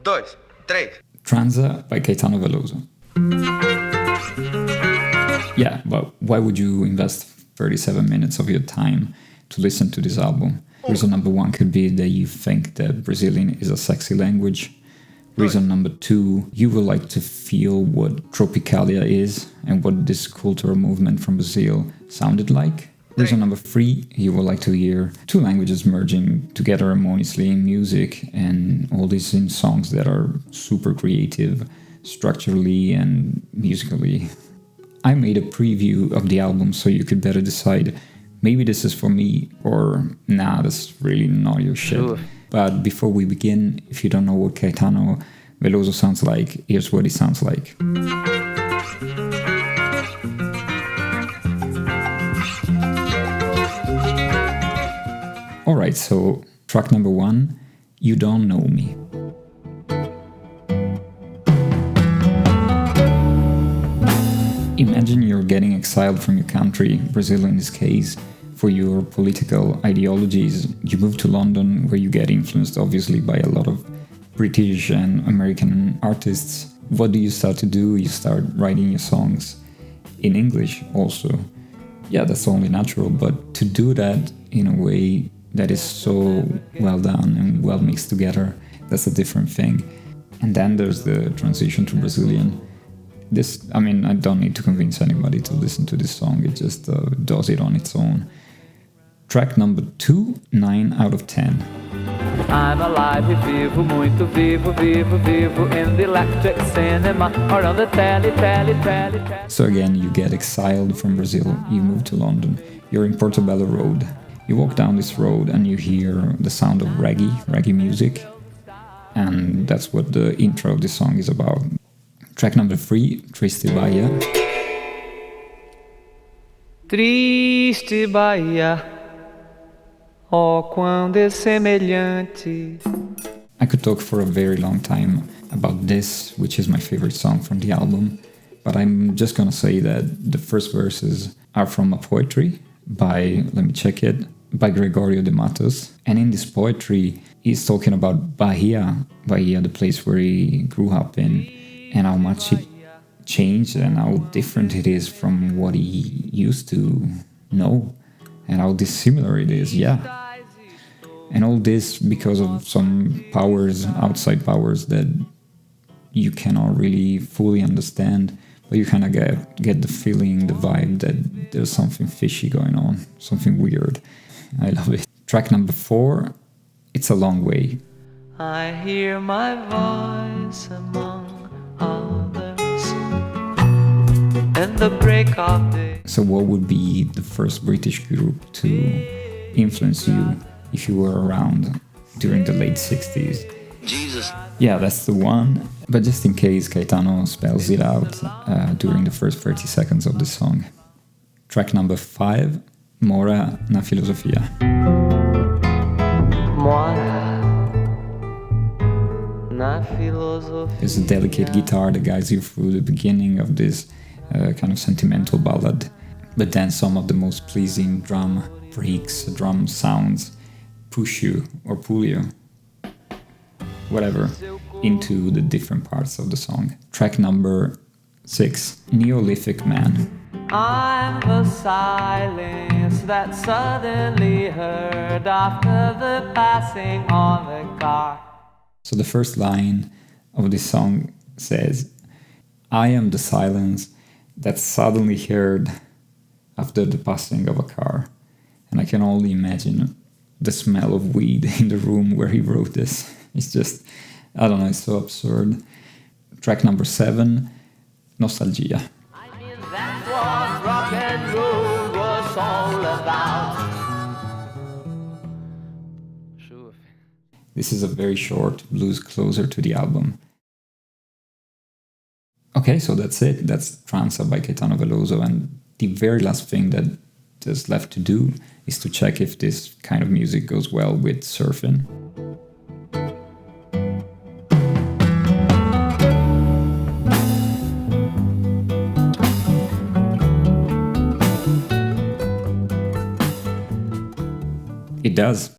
Dois, três. Tranza by Caetano Veloso. Yeah, but why would you invest 37 minutes of your time to listen to this album? Reason number one could be that you think that Brazilian is a sexy language. Reason number two, you would like to feel what Tropicalia is and what this cultural movement from Brazil sounded like. Reason number three, you would like to hear two languages merging together harmoniously in music, and all this in songs that are super creative structurally and musically. I made a preview of the album so you could better decide maybe this is for me or nah, that's really not your shit. Sure. But before we begin, if you don't know what Caetano Veloso sounds like, here's what he sounds like. Alright, so track number one, You Don't Know Me. Imagine you're getting exiled from your country, Brazil in this case, for your political ideologies. You move to London, where you get influenced obviously by a lot of British and American artists. What do you start to do? You start writing your songs in English also. Yeah, that's only natural, but to do that in a way that is so well done and well mixed together, that's a different thing. And then there's the transition to Brazilian. I don't need to convince anybody to listen to this song, it just does it on its own. Track number 2, 9 out of 10. I'm alive, vivo, muito vivo, vivo, vivo in the electric cinema or on the telly. So again, you get exiled from Brazil, you move to London, you're in Portobello Road. You walk down this road and you hear the sound of reggae music, and that's what the intro of this song is about. Track number 3, Triste Bahia. Triste Bahia, oh quando é semelhante. I could talk for a very long time about this, which is my favorite song from the album, but I'm just gonna say that the first verses are from a poetry by, let me check it, by Gregorio de Matos. And in this poetry, he's talking about Bahia, the place where he grew up in, and how much it changed and how different it is from what he used to know, and how dissimilar it is, yeah. And all this because of some powers, outside powers, that you cannot really fully understand, but you kind of get the feeling, the vibe that there's something fishy going on, something weird. I love it. Track number 4, It's a Long Way. I hear my voice among others and the break of day. So what would be the first British group to influence you if you were around during the late 60s? Jesus. Yeah, that's the one. But just in case, Caetano spells it out during the first 30 seconds of the song. Track number 5, Mora na Filosofia. Mora na filosofia. It's a delicate guitar that guides you through the beginning of this kind of sentimental ballad. But then some of the most pleasing drum breaks, drum sounds push you or pull you, whatever, into the different parts of the song. Track number 6, Neolithic Man. I'm the silence that suddenly heard after the passing of a car. So the first line of this song says, I am the silence that suddenly heard after the passing of a car. And I can only imagine the smell of weed in the room where he wrote this. It's just, I don't know, it's so absurd. Track number 7, Nostalgia. I mean, that's what rock and roll was all about. Sure. This is a very short blues closer to the album. Okay, so that's it. That's Tranza by Caetano Veloso, and the very last thing that there's left to do is to check if this kind of music goes well with surfing. It does.